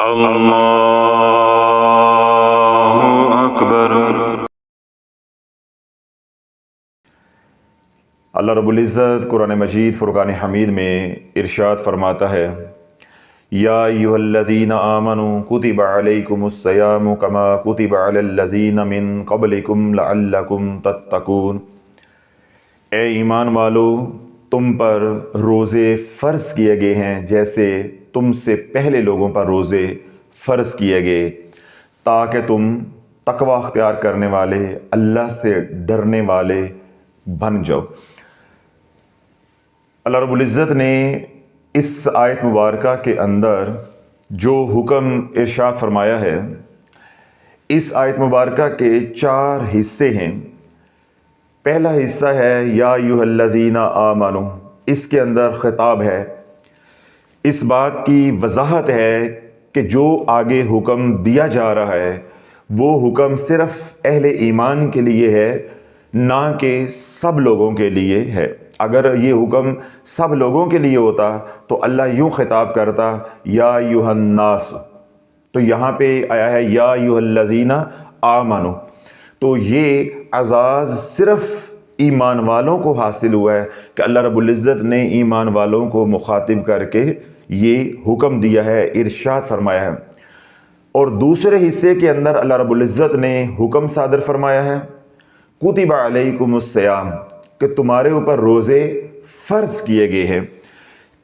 اللہ اکبر۔ اللہ رب العزت قرآن مجید فرقان حمید میں ارشاد فرماتا ہے، یا ایھا الذین آمنوا کتب علیکم الصیام کما کتب علی الذین من قبلکم لعلکم تتقون۔ اے ایمان والو، تم پر روزے فرض کیے گئے ہیں جیسے تم سے پہلے لوگوں پر روزے فرض کیے گئے، تاکہ تم تقوی اختیار کرنے والے، اللہ سے ڈرنے والے بن جاؤ۔ اللہ رب العزت نے اس آیت مبارکہ کے اندر جو حکم ارشاد فرمایا ہے، اس آیت مبارکہ کے 4 حصے ہیں۔ پہلا حصہ ہے یا ایھا الذین آمنوا، اس کے اندر خطاب ہے، اس بات کی وضاحت ہے کہ جو آگے حکم دیا جا رہا ہے وہ حکم صرف اہل ایمان کے لیے ہے، نہ کہ سب لوگوں کے لیے ہے۔ اگر یہ حکم سب لوگوں کے لیے ہوتا تو اللہ یوں خطاب کرتا یا ایھا الناس، تو یہاں پہ آیا ہے یا ایھا الذین آمنوا، تو یہ اعزاز صرف ایمان والوں کو حاصل ہوا ہے کہ اللہ رب العزت نے ایمان والوں کو مخاطب کر کے یہ حکم دیا ہے، ارشاد فرمایا ہے۔ اور دوسرے حصے کے اندر اللہ رب العزت نے حکم صادر فرمایا ہے، کتب علیکم الصیام، کہ تمہارے اوپر روزے فرض کیے گئے ہیں۔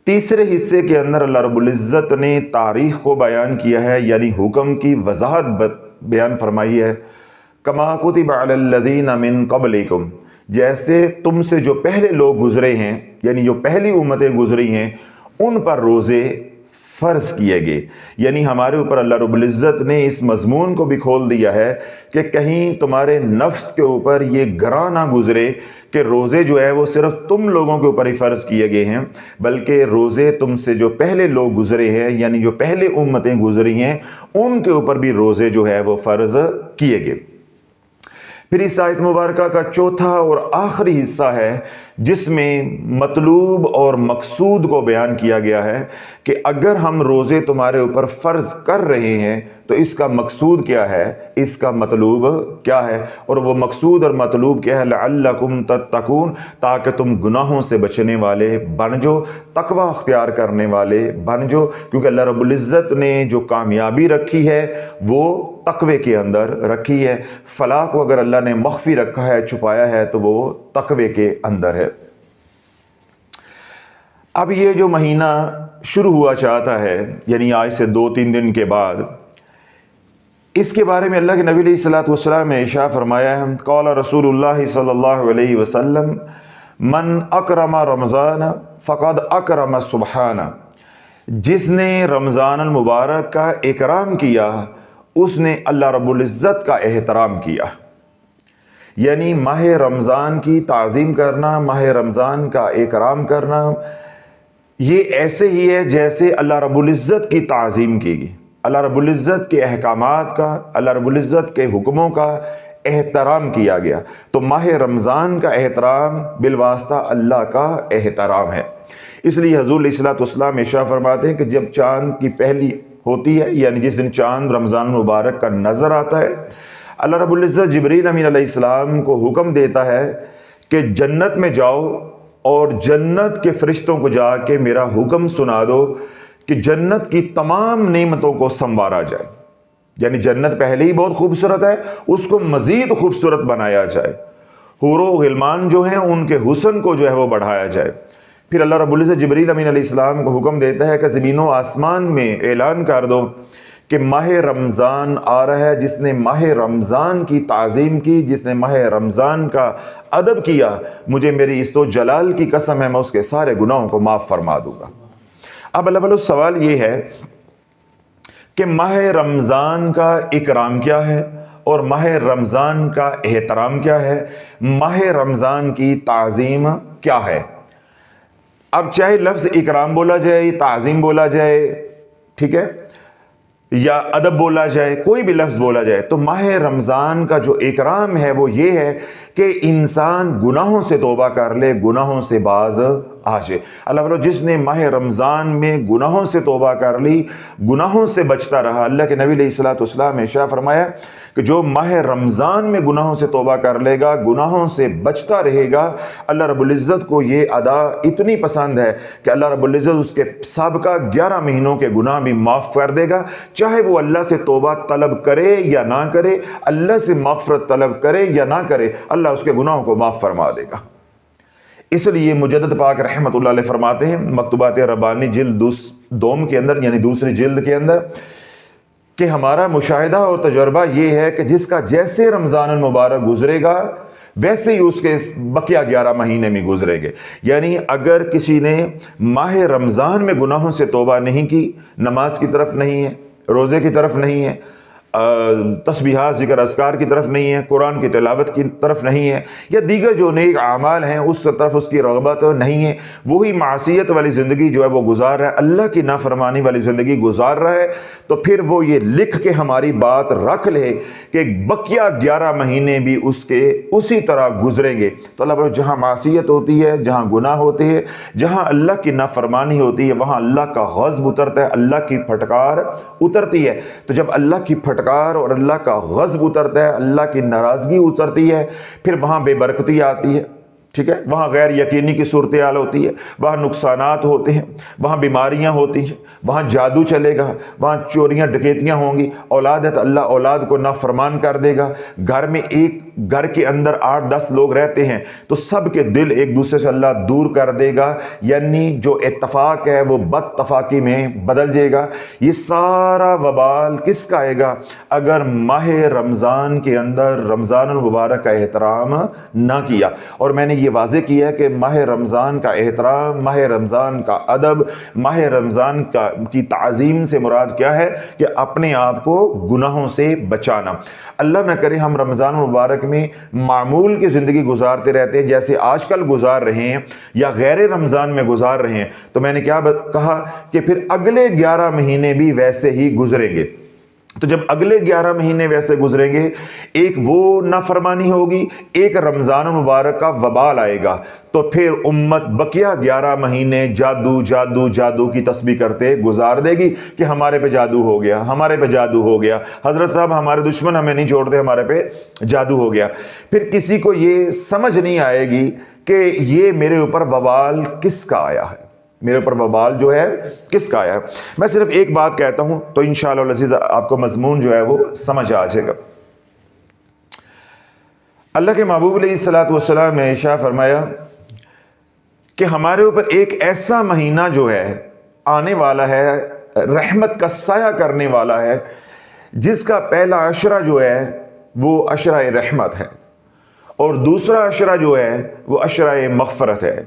تیسرے حصے کے اندر اللہ رب العزت نے تاریخ کو بیان کیا ہے، یعنی حکم کی وضاحت بیان فرمائی ہے، کما کتب علی الذین من قبلکم، جیسے تم سے جو پہلے لوگ گزرے ہیں، یعنی جو پہلی امتیں گزری ہیں، ان پر روزے فرض کیے گئے۔ یعنی ہمارے اوپر اللہ رب العزت نے اس مضمون کو بھی کھول دیا ہے کہ کہیں تمہارے نفس کے اوپر یہ گراں نہ گزرے کہ روزے جو ہے وہ صرف تم لوگوں کے اوپر ہی فرض کیے گئے ہیں، بلکہ روزے تم سے جو پہلے لوگ گزرے ہیں، یعنی جو پہلے امتیں گزری ہیں، ان کے اوپر بھی روزے جو ہے وہ فرض کیے گئے۔ پھر اس آیت مبارکہ کا چوتھا اور آخری حصہ ہے جس میں مطلوب اور مقصود کو بیان کیا گیا ہے کہ اگر ہم روزے تمہارے اوپر فرض کر رہے ہیں تو اس کا مقصود کیا ہے، اس کا مطلوب کیا ہے، اور وہ مقصود اور مطلوب کیا ہے، لعلکم تتقون، تاکہ تم گناہوں سے بچنے والے بن جاؤ، تقوی اختیار کرنے والے بن جاؤ، کیونکہ اللہ رب العزت نے جو کامیابی رکھی ہے وہ تقوی کے اندر رکھی ہے۔ فلاح کو اگر اللہ نے مخفی رکھا ہے، چھپایا ہے، تو وہ تقوی کے اندر ہے۔ اب یہ جو مہینہ شروع ہوا چاہتا ہے، یعنی آج سے 2-3 دن کے بعد، اس کے بارے میں اللہ کے نبی علیہ الصلوۃ والسلام نے ارشاد فرمایا ہے، قال رسول اللہ صلی اللہ علیہ وسلم، من اکرم رمضان فقد اکرم سبحانہ، جس نے رمضان المبارک کا اکرام کیا اس نے اللہ رب العزت کا احترام کیا۔ یعنی ماہ رمضان کی تعظیم کرنا، ماہ رمضان کا اکرام کرنا، یہ ایسے ہی ہے جیسے اللہ رب العزت کی تعظیم کی گئی، اللہ رب العزت کے احکامات کا، اللہ رب العزت کے حکموں کا احترام کیا گیا۔ تو ماہ رمضان کا احترام بالواسطہ اللہ کا احترام ہے۔ اس لیے حضور علیہ الصلوۃ والسلام ارشاد فرماتے ہیں کہ جب چاند کی پہلی ہوتی ہے، یعنی جس دن چاند رمضان مبارک کا نظر آتا ہے، اللہ رب العزت جبریل امین علیہ السلام کو حکم دیتا ہے کہ جنت میں جاؤ اور جنت کے فرشتوں کو جا کے میرا حکم سنا دو کہ جنت کی تمام نعمتوں کو سنوارا جائے۔ یعنی جنت پہلے ہی بہت خوبصورت ہے، اس کو مزید خوبصورت بنایا جائے، حور و غلمان جو ہیں ان کے حسن کو جو ہے وہ بڑھایا جائے۔ پھر اللہ رب العزت جبریل امین علیہ السلام کو حکم دیتا ہے کہ زمین و آسمان میں اعلان کر دو کہ ماہ رمضان آ رہا ہے، جس نے ماہ رمضان کی تعظیم کی، جس نے ماہ رمضان کا ادب کیا، مجھے میری عزت و جلال کی قسم ہے میں اس کے سارے گناہوں کو معاف فرما دوں گا۔ اب اللہ والا سوال یہ ہے کہ ماہ رمضان کا اکرام کیا ہے اور ماہ رمضان کا احترام کیا ہے، ماہ رمضان کی تعظیم کیا ہے؟ اب چاہے لفظ اکرام بولا جائے، تعظیم بولا جائے، ٹھیک ہے، یا ادب بولا جائے، کوئی بھی لفظ بولا جائے، تو ماہ رمضان کا جو اکرام ہے وہ یہ ہے کہ انسان گناہوں سے توبہ کر لے، گناہوں سے باز آج ہے۔ اللہ فرماتا جس نے ماہ رمضان میں گناہوں سے توبہ کر لی، گناہوں سے بچتا رہا، اللہ کے نبی علیہ الصلوۃ والسلام نے ارشاد فرمایا کہ جو ماہ رمضان میں گناہوں سے توبہ کر لے گا، گناہوں سے بچتا رہے گا، اللہ رب العزت کو یہ ادا اتنی پسند ہے کہ اللہ رب العزت اس کے سابقہ 11 مہینوں کے گناہ بھی معاف کر دے گا، چاہے وہ اللہ سے توبہ طلب کرے یا نہ کرے، اللہ سے مغفرت طلب کرے یا نہ کرے، اللہ اس کے گناہوں کو معاف فرما دے گا۔ اس لیے مجدد پاک رحمۃ اللہ علیہ فرماتے ہیں مکتوبات ربانی جلد دوم کے اندر، یعنی دوسری جلد کے اندر، کہ ہمارا مشاہدہ اور تجربہ یہ ہے کہ جس کا جیسے رمضان المبارک گزرے گا ویسے ہی اس کے بقیہ 11 مہینے میں گزرے گے۔ یعنی اگر کسی نے ماہ رمضان میں گناہوں سے توبہ نہیں کی، نماز کی طرف نہیں ہے، روزے کی طرف نہیں ہے، تسبیحات ذکر اذکار کی طرف نہیں ہے، قرآن کی تلاوت کی طرف نہیں ہے، یا دیگر جو نیک اعمال ہیں اس طرف اس کی رغبت نہیں ہے، وہی معصیت والی زندگی جو ہے وہ گزار رہا ہے، اللہ کی نافرمانی والی زندگی گزار رہا ہے، تو پھر وہ یہ لکھ کے ہماری بات رکھ لے کہ بقیہ 11 مہینے بھی اس کے اسی طرح گزریں گے۔ تو اللہ پر جہاں معصیت ہوتی ہے، جہاں گناہ ہوتے ہیں، جہاں اللہ کی نافرمانی ہوتی ہے، وہاں اللہ کا غضب اترتا ہے، اللہ کی پھٹکار اترتی ہے۔ تو جب اللہ کی پھٹکار اور اللہ کا غضب اترتا ہے، اللہ کی ناراضگی اترتی ہے، پھر وہاں بے برکتی آتی ہے، ٹھیک ہے، وہاں غیر یقینی کی صورتحال ہوتی ہے، وہاں نقصانات ہوتے ہیں، وہاں بیماریاں ہوتی ہیں، وہاں جادو چلے گا، وہاں چوریاں ڈکیتیاں ہوں گی، اولاد ہے تو اللہ اولاد کو نافرمان کر دے گا، گھر میں گھر کے اندر 8-10 لوگ رہتے ہیں تو سب کے دل ایک دوسرے سے اللہ دور کر دے گا، یعنی جو اتفاق ہے وہ بدتفاقی میں بدل جائے گا۔ یہ سارا وبال کس کا آئے گا؟ اگر ماہ رمضان کے اندر رمضان المبارک کا احترام نہ کیا۔ اور میں نے یہ واضح کیا ہے کہ ماہ رمضان کا احترام، ماہ رمضان کا ادب، ماہ رمضان کی تعظیم سے مراد کیا ہے کہ اپنے آپ کو گناہوں سے بچانا۔ اللہ نہ کرے ہم رمضان المبارک میں معمول کی زندگی گزارتے رہتے ہیں جیسے آج کل گزار رہے ہیں یا غیر رمضان میں گزار رہے ہیں، تو میں نے کیا کہا کہ پھر اگلے 11 مہینے بھی ویسے ہی گزریں گے۔ تو جب اگلے 11 مہینے ویسے گزریں گے، ایک وہ نافرمانی ہوگی، ایک رمضان المبارک کا وبال آئے گا، تو پھر امت بقیہ 11 مہینے جادو جادو جادو کی تسبیح کرتے گزار دے گی کہ ہمارے پہ جادو ہو گیا، ہمارے پہ جادو ہو گیا، حضرت صاحب ہمارے دشمن ہمیں نہیں چھوڑتے، ہمارے پہ جادو ہو گیا۔ پھر کسی کو یہ سمجھ نہیں آئے گی کہ یہ میرے اوپر وبال کس کا آیا ہے، میرے اوپر وبال جو ہے کس کا آیا ہے۔ میں صرف ایک بات کہتا ہوں تو انشاءاللہ العزیز آپ کو مضمون جو ہے وہ سمجھ آ جائے گا۔ اللہ کے محبوب علیہ الصلوۃ والسلام نے ارشاد فرمایا کہ ہمارے اوپر ایک ایسا مہینہ جو ہے آنے والا ہے، رحمت کا سایہ کرنے والا ہے، جس کا پہلا عشرہ جو ہے وہ عشرہ رحمت ہے، اور دوسرا عشرہ جو ہے وہ عشرہ مغفرت ہے،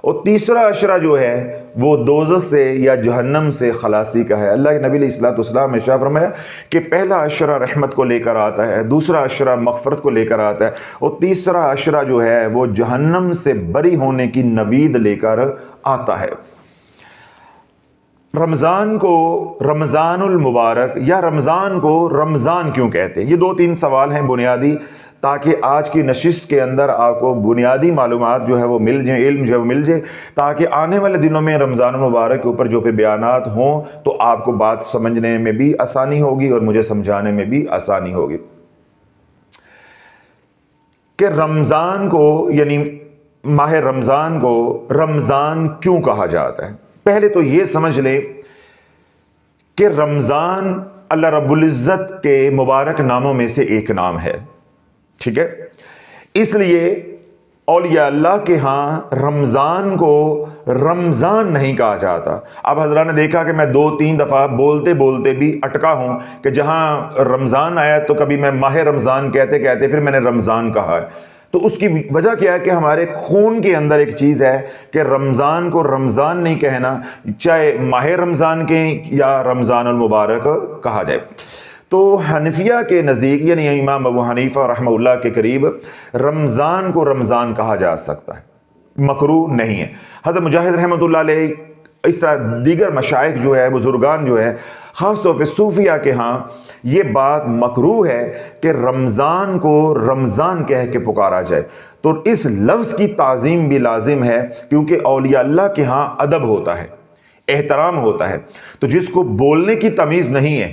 اور تیسرا عشرہ جو ہے وہ دوزخ سے یا جہنم سے خلاصی کا ہے۔ اللہ کے نبی علیہ الصلوۃ والسلام نے ارشاد فرمایا کہ پہلا عشرہ رحمت کو لے کر آتا ہے، دوسرا عشرہ مغفرت کو لے کر آتا ہے، اور تیسرا عشرہ جو ہے وہ جہنم سے بری ہونے کی نوید لے کر آتا ہے۔ رمضان کو رمضان المبارک یا رمضان کو رمضان کیوں کہتے ہیں؟ یہ 2-3 سوال ہیں بنیادی، تاکہ آج کی نشست کے اندر آپ کو بنیادی معلومات جو ہے وہ مل جائیں، علم جو ہے وہ مل جائے، تاکہ آنے والے دنوں میں رمضان المبارک کے اوپر جو پھر بیانات ہوں تو آپ کو بات سمجھنے میں بھی آسانی ہوگی اور مجھے سمجھانے میں بھی آسانی ہوگی۔ کہ رمضان کو یعنی ماہ رمضان کو رمضان کیوں کہا جاتا ہے؟ پہلے تو یہ سمجھ لے کہ رمضان اللہ رب العزت کے مبارک ناموں میں سے ایک نام ہے، ٹھیک ہے؟ اس لیے اولیاء اللہ کے ہاں رمضان کو رمضان نہیں کہا جاتا۔ اب حضرات نے دیکھا کہ میں 2-3 دفعہ بولتے بولتے بھی اٹکا ہوں کہ جہاں رمضان آیا تو کبھی میں ماہ رمضان کہتے کہتے پھر میں نے رمضان کہا ہے۔ تو اس کی وجہ کیا ہے کہ ہمارے خون کے اندر ایک چیز ہے کہ رمضان کو رمضان نہیں کہنا، چاہے ماہ رمضان کے یا رمضان المبارک کہا جائے۔ تو حنفیہ کے نزدیک یعنی امام ابو حنیفہ رحمہ اللہ کے قریب رمضان کو رمضان کہا جا سکتا ہے، مکروہ نہیں ہے۔ حضرت مجاہد رحمۃ اللہ علیہ اس طرح دیگر مشائخ جو ہے، بزرگان جو ہے، خاص طور پہ صوفیہ کے ہاں یہ بات مکروہ ہے کہ رمضان کو رمضان کہہ کے پکارا جائے، تو اس لفظ کی تعظیم بھی لازم ہے، کیونکہ اولیاء اللہ کے ہاں ادب ہوتا ہے، احترام ہوتا ہے۔ تو جس کو بولنے کی تمیز نہیں ہے،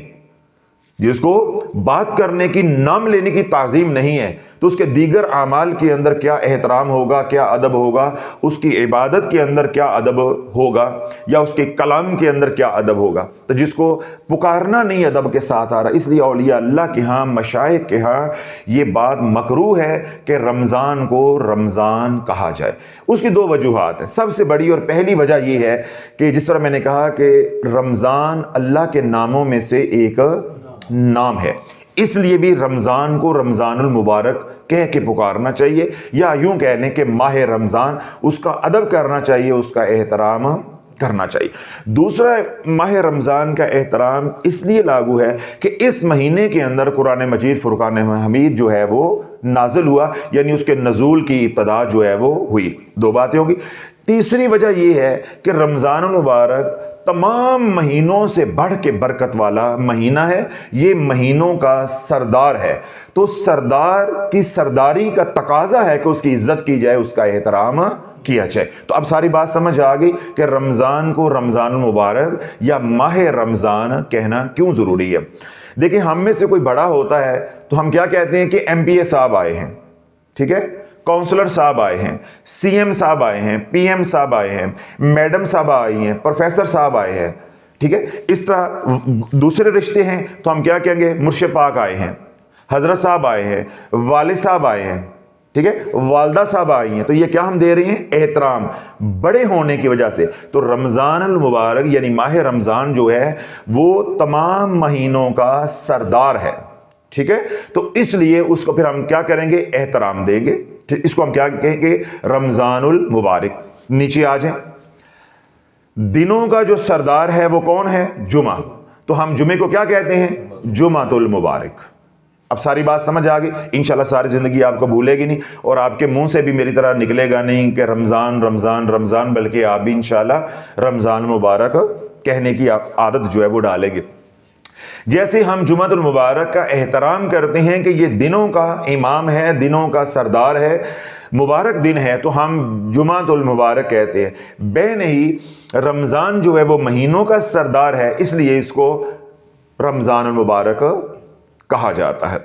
جس کو بات کرنے کی، نام لینے کی تعظیم نہیں ہے، تو اس کے دیگر اعمال کے اندر کیا احترام ہوگا، کیا ادب ہوگا، اس کی عبادت کے اندر کیا ادب ہوگا، یا اس کے کلام کے اندر کیا ادب ہوگا۔ تو جس کو پکارنا نہیں ادب کے ساتھ آ رہا، اس لیے اولیاء اللہ کے ہاں، مشائخ کے ہاں یہ بات مکروہ ہے کہ رمضان کو رمضان کہا جائے۔ اس کی دو وجوہات ہیں۔ سب سے بڑی اور پہلی وجہ یہ ہے کہ جس طرح میں نے کہا کہ رمضان اللہ کے ناموں میں سے ایک نام ہے، اس لیے بھی رمضان کو رمضان المبارک کہہ کے پکارنا چاہیے، یا یوں کہہ لیں کہ ماہ رمضان، اس کا ادب کرنا چاہیے، اس کا احترام کرنا چاہیے۔ دوسرا، ماہ رمضان کا احترام اس لیے لاگو ہے کہ اس مہینے کے اندر قرآن مجید فرقان حمید جو ہے وہ نازل ہوا، یعنی اس کے نزول کی ابتدا جو ہے وہ ہوئی۔ دو باتیں ہوگی۔ تیسری وجہ یہ ہے کہ رمضان المبارک تمام مہینوں سے بڑھ کے برکت والا مہینہ ہے، یہ مہینوں کا سردار ہے، تو سردار کی سرداری کا تقاضا ہے کہ اس کی عزت کی جائے، اس کا احترام کیا جائے۔ تو اب ساری بات سمجھ آ گئی کہ رمضان کو رمضان المبارک یا ماہ رمضان کہنا کیوں ضروری ہے۔ دیکھیں، ہم میں سے کوئی بڑا ہوتا ہے تو ہم کیا کہتے ہیں کہ ایم پی اے صاحب آئے ہیں، ٹھیک ہے، کونسلر صاحب آئے ہیں، سی ایم صاحب آئے ہیں، پی ایم صاحب آئے ہیں، میڈم صاحب آئی ہیں، پروفیسر صاحب آئے ہیں، ٹھیک ہے۔ اس طرح دوسرے رشتے ہیں تو ہم کیا کہیں گے، مرشد پاک آئے ہیں، حضرت صاحب آئے ہیں، والد صاحب آئے ہیں، ٹھیک ہے، والدہ صاحب آئی ہیں، تو یہ کیا ہم دے رہے ہیں، احترام، بڑے ہونے کی وجہ سے۔ تو رمضان المبارک یعنی ماہ رمضان جو ہے وہ تمام مہینوں کا سردار ہے، ٹھیک ہے، تو اس لیے اس کو پھر ہم کیا کریں گے، احترام دیں گے، اس کو ہم کیا کہیں گے، رمضان المبارک۔ نیچے آ جائیں، دنوں کا جو سردار ہے وہ کون ہے، جمعہ، تو ہم جمعے کو کیا کہتے ہیں، جمعۃ المبارک۔ اب ساری بات سمجھ آ گئی، انشاءاللہ ساری زندگی آپ کو بھولے گی نہیں، اور آپ کے منہ سے بھی میری طرح نکلے گا نہیں کہ رمضان رمضان رمضان، بلکہ آپ بھی انشاءاللہ رمضان مبارک کہنے کی عادت جو ہے وہ ڈالیں گے۔ جیسے ہم جمعۃ المبارک کا احترام کرتے ہیں کہ یہ دنوں کا امام ہے، دنوں کا سردار ہے، مبارک دن ہے، تو ہم جمعۃ المبارک کہتے ہیں۔ بے نہیں، رمضان جو ہے وہ مہینوں کا سردار ہے، اس لیے اس کو رمضان المبارک کہا جاتا ہے۔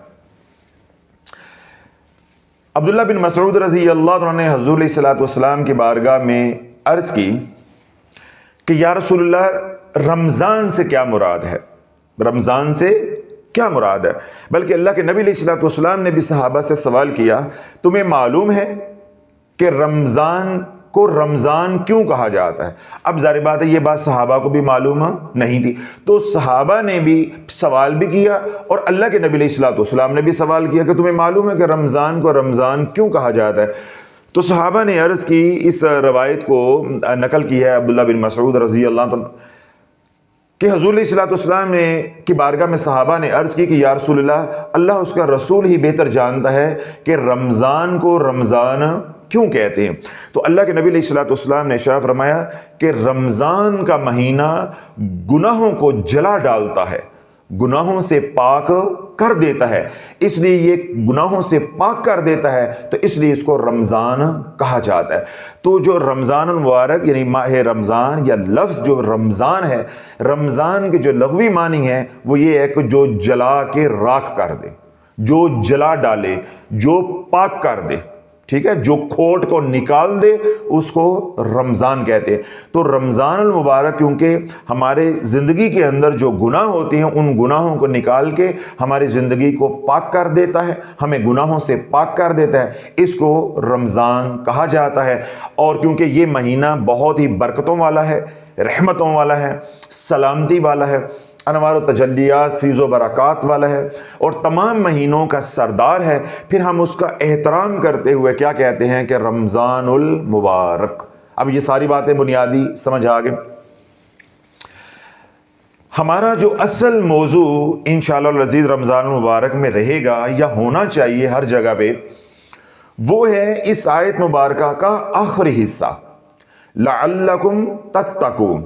عبداللہ بن مسعود رضی اللہ عنہ نے حضور علیہ الصلوۃ والسلام کی بارگاہ میں عرض کی کہ یا رسول اللہ، رمضان سے کیا مراد ہے، رمضان سے کیا مراد ہے؟ بلکہ اللہ کے نبی علیہ الصلوۃ والسلام نے بھی صحابہ سے سوال کیا، تمہیں معلوم ہے کہ رمضان کو رمضان کیوں کہا جاتا ہے؟ اب ظاہر بات ہے یہ بات صحابہ کو بھی معلوم نہیں تھی، تو صحابہ نے بھی سوال بھی کیا اور اللہ کے نبی علیہ الصلوۃ والسلام نے بھی سوال کیا کہ تمہیں معلوم ہے کہ رمضان کو رمضان کیوں کہا جاتا ہے؟ تو صحابہ نے عرض کی، اس روایت کو نقل کی ہے عبداللہ بن مسعود رضی اللہ عنہ کہ حضور علیہ الصلوۃ والسلام نے کی بارگاہ میں صحابہ نے عرض کی کہ یا رسول اللہ، اللہ اس کا رسول ہی بہتر جانتا ہے کہ رمضان کو رمضان کیوں کہتے ہیں۔ تو اللہ کے نبی علیہ الصلوۃ والسلام نے ارشاد فرمایا کہ رمضان کا مہینہ گناہوں کو جلا ڈالتا ہے، گناہوں سے پاک کر دیتا ہے، اس لیے یہ گناہوں سے پاک کر دیتا ہے، تو اس لیے اس کو رمضان کہا جاتا ہے۔ تو جو رمضان المبارک یعنی ماہ رمضان یا لفظ جو رمضان ہے، رمضان کے جو لغوی معنی ہے وہ یہ ہے کہ جو جلا کے راکھ کر دے، جو جلا ڈالے، جو پاک کر دے، ٹھیک ہے، جو کھوٹ کو نکال دے، اس کو رمضان کہتے ہیں۔ تو رمضان المبارک کیونکہ ہمارے زندگی کے اندر جو گناہ ہوتے ہیں ان گناہوں کو نکال کے ہماری زندگی کو پاک کر دیتا ہے، ہمیں گناہوں سے پاک کر دیتا ہے، اس کو رمضان کہا جاتا ہے۔ اور کیونکہ یہ مہینہ بہت ہی برکتوں والا ہے، رحمتوں والا ہے، سلامتی والا ہے، انوار و تجلیات، فیض و برکات والا ہے، اور تمام مہینوں کا سردار ہے، پھر ہم اس کا احترام کرتے ہوئے کیا کہتے ہیں کہ رمضان المبارک۔ اب یہ ساری باتیں بنیادی سمجھ آ گئے۔ ہمارا جو اصل موضوع انشاءاللہ العزیز رمضان المبارک میں رہے گا یا ہونا چاہیے ہر جگہ پہ، وہ ہے اس آیت مبارکہ کا آخری حصہ، لعلکم تتقون۔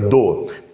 2।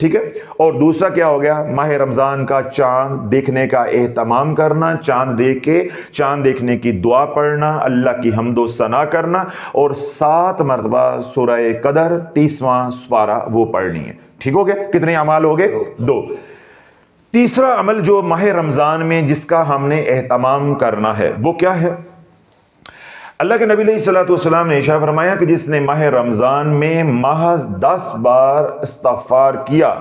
ٹھیک ہے. اور دوسرا کیا ہو گیا؟ ماہ رمضان کا چاند دیکھنے کا اہتمام کرنا، چاند دیکھ کے چاند دیکھنے کی دعا پڑھنا، اللہ کی حمد و ثنا کرنا، اور 7 مرتبہ سورہ قدر 30واں سپارہ وہ پڑھنی ہے. ٹھیک ہو گیا؟ کتنے اعمال ہو گئے؟ 2. تیسرا عمل جو ماہ رمضان میں جس کا ہم نے اہتمام کرنا ہے وہ کیا ہے؟ اللہ کے نبی علیہ الصلوۃ والسلام نے ارشاد فرمایا کہ جس نے ماہ رمضان میں محض 10 بار استغفار کیا،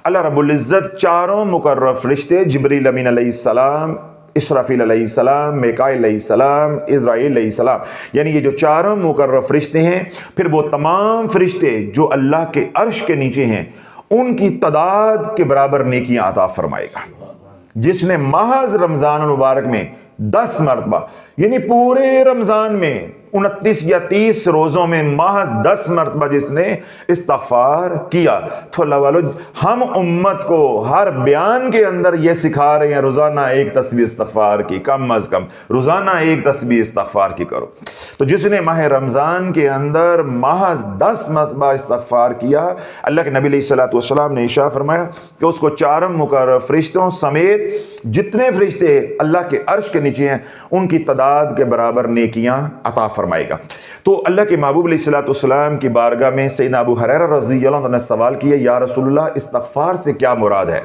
اللہ رب العزت چاروں مقرر فرشتے جبریل امین علیہ السلام، اسرافیل علیہ السلام، میکائیل علیہ السلام، اسرائیل علیہ السلام، یعنی یہ جو چاروں مقرر فرشتے ہیں، پھر وہ تمام فرشتے جو اللہ کے عرش کے نیچے ہیں، ان کی تعداد کے برابر نیکیاں عطا فرمائے گا. جس نے محض رمضان المبارک میں 10 مرتبہ، یعنی پورے رمضان میں 29 یا 30 روزوں میں محض 10 مرتبہ جس نے استغفار کیا، تو اللہ والو ہم امت کو ہر بیان کے اندر یہ سکھا رہے ہیں روزانہ 1 تسبیح استغفار کی، کم از کم روزانہ 1 تسبیح استغفار کی کرو. تو جس نے ماہ رمضان کے اندر محض 10 مرتبہ استغفار کیا، اللہ کے نبی علیہ الصلوۃ والسلام نے ارشاد فرمایا کہ اس کو چاروں مقرر فرشتوں سمیت جتنے فرشتے اللہ کے عرش کے نیچے ہیں ان کی تعداد کے برابر نیکیاں عطا فرمائے گا. تو اللہ کے محبوب علیہ الصلوۃ والسلام کی بارگاہ میں سیدنا ابو ہریرہ رضی اللہ عنہ نے سوال کیا، یا رسول اللہ استغفار سے کیا مراد ہے؟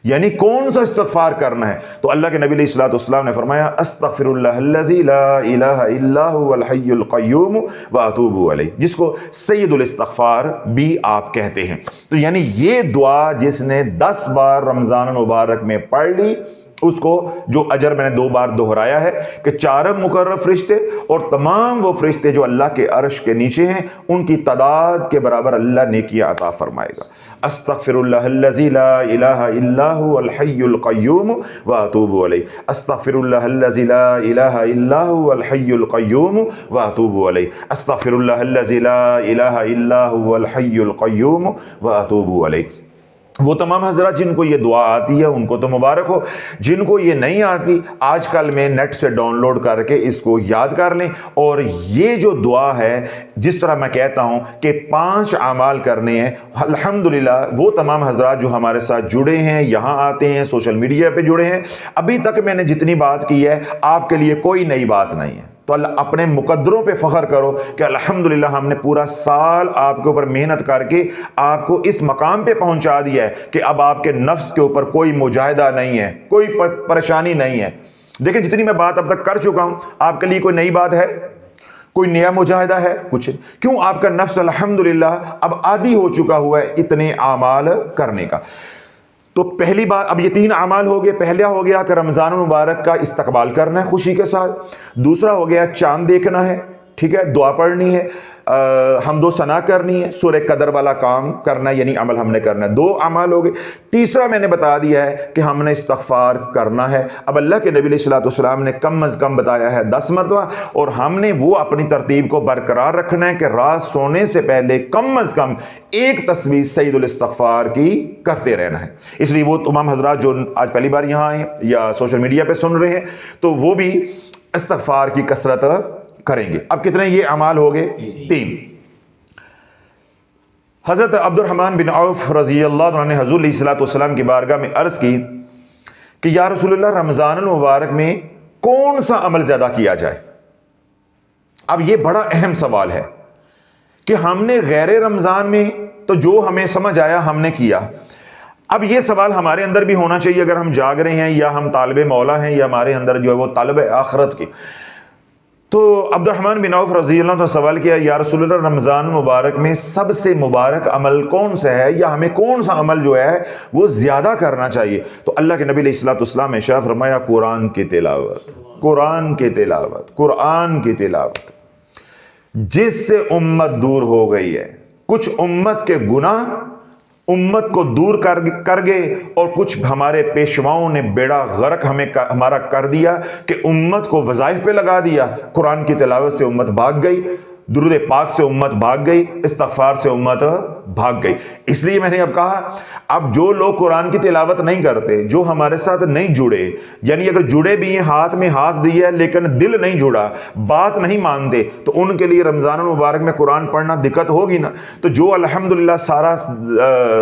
یعنی کون سا استغفار کرنا ہے؟ تو اللہ کے نبی علیہ الصلوۃ والسلام نے فرمایا استغفر اللہ الذی لا الہ الا هو الحی القیوم واتوب الیہ، جس کو سید الاستغفار بھی آپ کہتے ہیں. تو یعنی یہ دعا جس نے 10 بار رمضان المبارک میں پڑھ لی، اس کو جو اجر میں نے 2 بار دہرایا ہے کہ 4 مقرر فرشتے اور تمام وہ فرشتے جو اللہ کے عرش کے نیچے ہیں ان کی تعداد کے برابر اللہ نیکیاں عطا فرمائے گا. استغفر اللہ الذی لا الہ الا هو الحی القیوم واتوب الیہ، استغفر اللہ الذی لا الہ الا هو الحی القیوم واتوب الیہ، استغفر اللہ الذی لا الہ الا هو الحی القیوم واتوب الیہ. وہ تمام حضرات جن کو یہ دعا آتی ہے ان کو تو مبارک ہو، جن کو یہ نہیں آتی آج کل میں نیٹ سے ڈاؤن لوڈ کر کے اس کو یاد کر لیں. اور یہ جو دعا ہے، جس طرح میں کہتا ہوں کہ 5 اعمال کرنے ہیں، الحمدللہ وہ تمام حضرات جو ہمارے ساتھ جڑے ہیں، یہاں آتے ہیں، سوشل میڈیا پہ جڑے ہیں، ابھی تک میں نے جتنی بات کی ہے آپ کے لیے کوئی نئی بات نہیں ہے. تو اللہ اپنے مقدروں پہ فخر کرو کہ الحمدللہ ہم نے پورا سال آپ کے اوپر محنت کر کے آپ کو اس مقام پہ پہنچا دیا ہے کہ اب آپ کے نفس کے اوپر کوئی مجاہدہ نہیں ہے، کوئی پریشانی نہیں ہے. دیکھیں جتنی میں بات اب تک کر چکا ہوں، آپ کے لیے کوئی نئی بات ہے؟ کوئی نیا مجاہدہ ہے؟ کچھ کیوں؟ آپ کا نفس الحمدللہ اب عادی ہو چکا ہوا ہے اتنے اعمال کرنے کا. تو پہلی بات، اب یہ 3 اعمال ہو گئے. پہلا ہو گیا کہ رمضان المبارک کا استقبال کرنا ہے خوشی کے ساتھ. دوسرا ہو گیا چاند دیکھنا ہے، ٹھیک ہے، دعا پڑھنی ہے، حمد و ثنا کرنی ہے، سورہ قدر والا کام کرنا ہے، یعنی عمل ہم نے کرنا ہے. 2 اعمال ہو گئے. تیسرا میں نے بتا دیا ہے کہ ہم نے استغفار کرنا ہے. اب اللہ کے نبی علیہ الصلوۃ والسلام نے کم از کم بتایا ہے 10 مرتبہ، اور ہم نے وہ اپنی ترتیب کو برقرار رکھنا ہے کہ رات سونے سے پہلے کم از کم 1 تسبیح سید الاستغفار کی کرتے رہنا ہے. اس لیے وہ تمام حضرات جو آج پہلی بار یہاں آئے ہیں یا سوشل میڈیا پہ سن رہے ہیں تو وہ بھی استغفار کی کثرت کریں گے. اب کتنے یہ اعمال ہو گئے؟ 3. حضرت عبد الرحمن بن عوف رضی اللہ عنہ نے حضور علیہ الصلوۃ والسلام کی بارگاہ میں عرض کی کہ یا رسول اللہ رمضان المبارک میں کون سا عمل زیادہ کیا جائے؟ اب یہ بڑا اہم سوال ہے کہ ہم نے غیر رمضان میں تو جو ہمیں سمجھ آیا ہم نے کیا. اب یہ سوال ہمارے اندر بھی ہونا چاہیے اگر ہم جاگ رہے ہیں یا ہم طالب مولا ہیں یا ہمارے اندر جو ہے وہ طلب آخرت کی. تو عبد الرحمن بن عوف رضی اللہ عنہ نے سوال کیا، یا رسول اللہ رمضان مبارک میں سب سے مبارک عمل کون سا ہے، یا ہمیں کون سا عمل جو ہے وہ زیادہ کرنا چاہیے؟ تو اللہ کے نبی علیہ الصلوۃ والسلام نے ارشاد فرمایا قرآن کی تلاوت، قرآن کی تلاوت، قرآن کی تلاوت. جس سے امت دور ہو گئی ہے، کچھ امت کے گناہ امت کو دور کر گئے اور کچھ ہمارے پیشواؤں نے بیڑا غرق ہمارا کر دیا کہ امت کو وظائف پہ لگا دیا. قرآن کی تلاوت سے امت بھاگ گئی، درود پاک سے امت بھاگ گئی، استغفار سے امت بھاگ گئی۔ اس لیے میں نے اب کہا، اب جو لوگ قرآن کی تلاوت نہیں کرتے، جو ہمارے ساتھ نہیں جڑے، یعنی اگر جڑے بھی ہیں، ہاتھ میں ہاتھ دیا ہے لیکن دل نہیں جڑا، بات نہیں مانتے، تو ان کے لیے رمضان المبارک میں قرآن پڑھنا دقت ہوگی نا۔ تو جو الحمدللہ سارا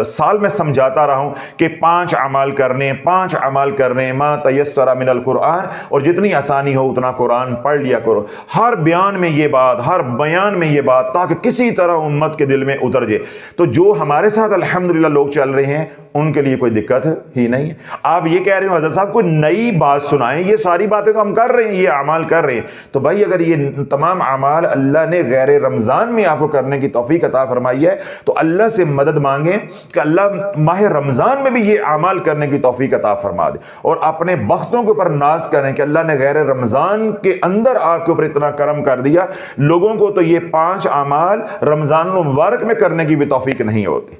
سال میں سمجھاتا رہا ہوں کہ 5 اعمال کرنے، 5 اعمال کرنے، ما تیسر من القرآن، اور جتنی آسانی ہو اتنا قرآن پڑھ لیا کرو، ہر بیان میں یہ بات، ہر بیان میں یہ بات، تاکہ کسی طرح امت کے دل میں اتر جائے۔ تو جو ہمارے ساتھ الحمدللہ لوگ چل رہے ہیں ان کے لیے کوئی دقت ہی نہیں ہے۔ آپ یہ کہہ رہے ہو حضرت صاحب کوئی نئی بات سنائیں، یہ ساری باتیں تو ہم کر رہے ہیں، یہ اعمال کر رہے ہیں، تو بھائی اگر یہ تمام اعمال اللہ نے غیر رمضان میں آپ کو کرنے کی توفیق عطا فرمائی ہے تو اللہ سے مدد مانگیں کہ اللہ ماہ رمضان میں بھی یہ اعمال کرنے کی توفیق عطا فرما دے، اور اپنے بختوں کے اوپر ناز کریں کہ اللہ نے غیر رمضان کے اندر آپ کے اوپر اتنا کرم کر دیا۔ لوگوں کو تو یہ 5 اعمال رمضان المبارک میں کرنے کی بھی توفیق نہیں ہوتی۔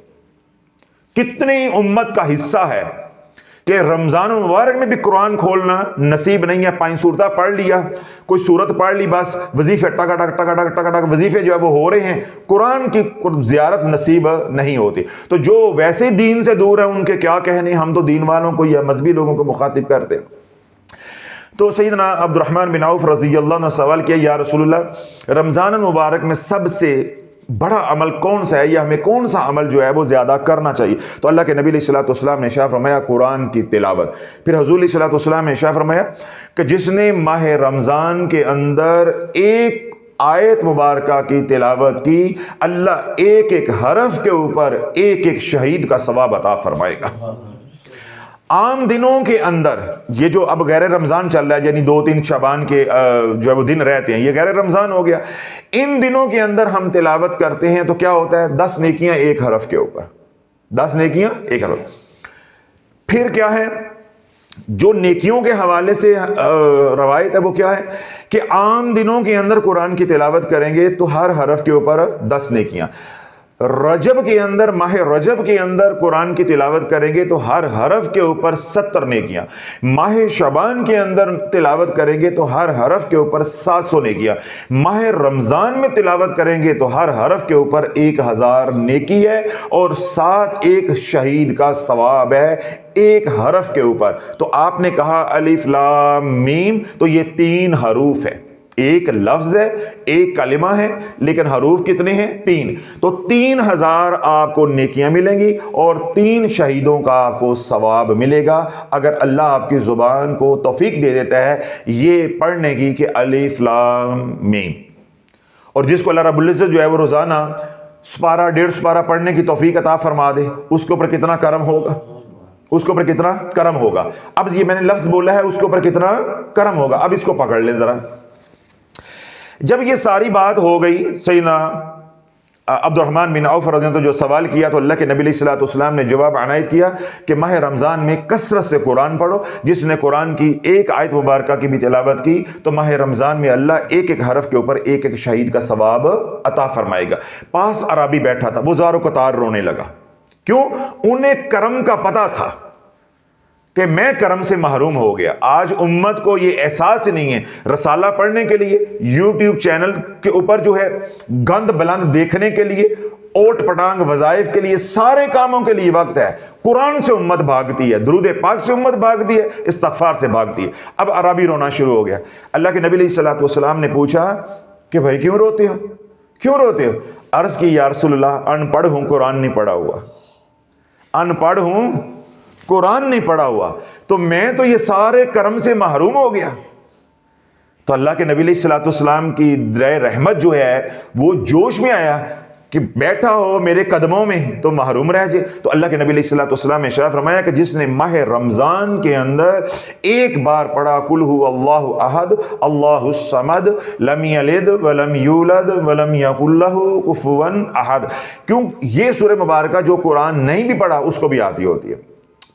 کتنی امت کا حصہ ہے کہ رمضان المبارک میں بھی قرآن کھولنا نصیب نہیں ہے، 5 سورتیں پڑھ لیا، کوئی سورت پڑھ لی، بس وظیفے ٹک ٹک ٹک ٹک ٹک ٹک وظیفے جو ہے وہ ہو رہے ہیں، قرآن کی زیارت نصیب نہیں ہوتی۔ تو جو ویسے دین سے دور ہیں ان کے کیا کہنے، ہم تو دین والوں کو یا مذہبی لوگوں کو مخاطب کرتے ہیں۔ تو سیدنا عبد الرحمن بن عوف رضی اللہ عنہ نے سوال کیا، یا رسول اللہ، رمضان المبارک میں سب سے بڑا عمل کون سا ہے، یا ہمیں کون سا عمل جو ہے وہ زیادہ کرنا چاہیے؟ تو اللہ کے نبی علیہ الصلوۃ والسلام نے ارشاد فرمایا قرآن کی تلاوت۔ پھر حضور علیہ الصلوۃ والسلام نے ارشاد فرمایا کہ جس نے ماہ رمضان کے اندر ایک آیت مبارکہ کی تلاوت کی، اللہ ایک ایک حرف کے اوپر ایک ایک شہید کا ثواب عطا فرمائے گا۔ عام دنوں کے اندر یہ جو اب غیر رمضان چل رہا ہے، یعنی 2-3 شعبان کے جو ہے وہ دن رہتے ہیں، یہ غیر رمضان ہو گیا، ان دنوں کے اندر ہم تلاوت کرتے ہیں تو کیا ہوتا ہے، 10 نیکیاں ایک حرف کے اوپر، 10 نیکیاں ایک حرف۔ پھر کیا ہے، جو نیکیوں کے حوالے سے روایت ہے وہ کیا ہے کہ عام دنوں کے اندر قرآن کی تلاوت کریں گے تو ہر حرف کے اوپر 10 نیکیاں، رجب کے اندر، ماہ رجب کے اندر قرآن کی تلاوت کریں گے تو ہر حرف کے اوپر 70 نیکیاں، ماہ شعبان کے اندر تلاوت کریں گے تو ہر حرف کے اوپر 700 نیکیاں، ماہ رمضان میں تلاوت کریں گے تو ہر حرف کے اوپر 1000 نیکی ہے، اور 7 ایک شہید کا ثواب ہے ایک حرف کے اوپر۔ تو آپ نے کہا الف لام میم، تو یہ 3 حروف ہے، ایک لفظ ہے، ایک کلمہ ہے، لیکن حروف کتنے ہیں؟ 3۔ تو 3000 آپ کو نیکیاں ملیں گی اور 3 شہیدوں کا آپ کو ثواب ملے گا، اگر اللہ آپ کی زبان کو توفیق دے دیتا ہے یہ پڑھنے کی کہ الف لام میم۔ اور جس کو اللہ رب العزت جو ہے وہ روزانہ سپارہ 1.5 سپارہ پڑھنے کی توفیق عطا فرما دے، اس کے اوپر کتنا کرم ہوگا، اس کے اوپر کتنا کرم ہوگا۔ اب یہ میں نے لفظ بولا ہے، اس کے اوپر کتنا کرم ہوگا، اب اس کو پکڑ لیں ذرا۔ جب یہ ساری بات ہو گئی، سیدنا عبد الرحمن بن عوف رضی اللہ عنہ جو سوال کیا تو اللہ کے نبی علیہ الصلوۃ والسلام نے جواب عنایت کیا کہ ماہ رمضان میں کثرت سے قرآن پڑھو، جس نے قرآن کی ایک آیت مبارکہ کی بھی تلاوت کی تو ماہ رمضان میں اللہ ایک ایک حرف کے اوپر ایک ایک شہید کا ثواب عطا فرمائے گا۔ پاس عربی بیٹھا تھا، وہ زار و قطار رونے لگا، کیوں؟ انہیں کرم کا پتہ تھا کہ میں کرم سے محروم ہو گیا۔ آج امت کو یہ احساس ہی نہیں ہے، رسالہ پڑھنے کے لیے یوٹیوب چینل کے اوپر جو ہے گند بلند دیکھنے کے لیے، اوٹ پٹانگ وظائف کے لیے، سارے کاموں کے لیے وقت ہے، قرآن سے امت بھاگتی ہے، درود پاک سے امت بھاگتی ہے، استغفار سے بھاگتی ہے۔ اب عربی رونا شروع ہو گیا۔ اللہ کے نبی علیہ الصلوۃ والسلام نے پوچھا کہ بھائی کیوں روتے ہو، کیوں روتے ہو؟ عرض کی یا رسول اللہ، ان پڑھ ہوں، قرآن نہیں پڑھا ہوا، ان پڑھ ہوں، قرآن نہیں پڑھا ہوا، تو میں تو یہ سارے کرم سے محروم ہو گیا۔ تو اللہ کے نبی علیہ الصلوۃ والسلام کی درائے رحمت جو ہے وہ جوش میں آیا کہ بیٹھا ہو میرے قدموں میں تو محروم رہ جائے۔ تو اللہ کے نبی علیہ الصلوۃ والسلام نے ارشاد فرمایا کہ جس نے ماہ رمضان کے اندر ایک بار پڑھا قل هو اللہ احد اللہ الصمد لم یلد ولم یولد ولم یکن له کفوا احد، کیوں یہ سورہ مبارکہ جو قرآن نہیں بھی پڑھا اس کو بھی آتی ہوتی ہے،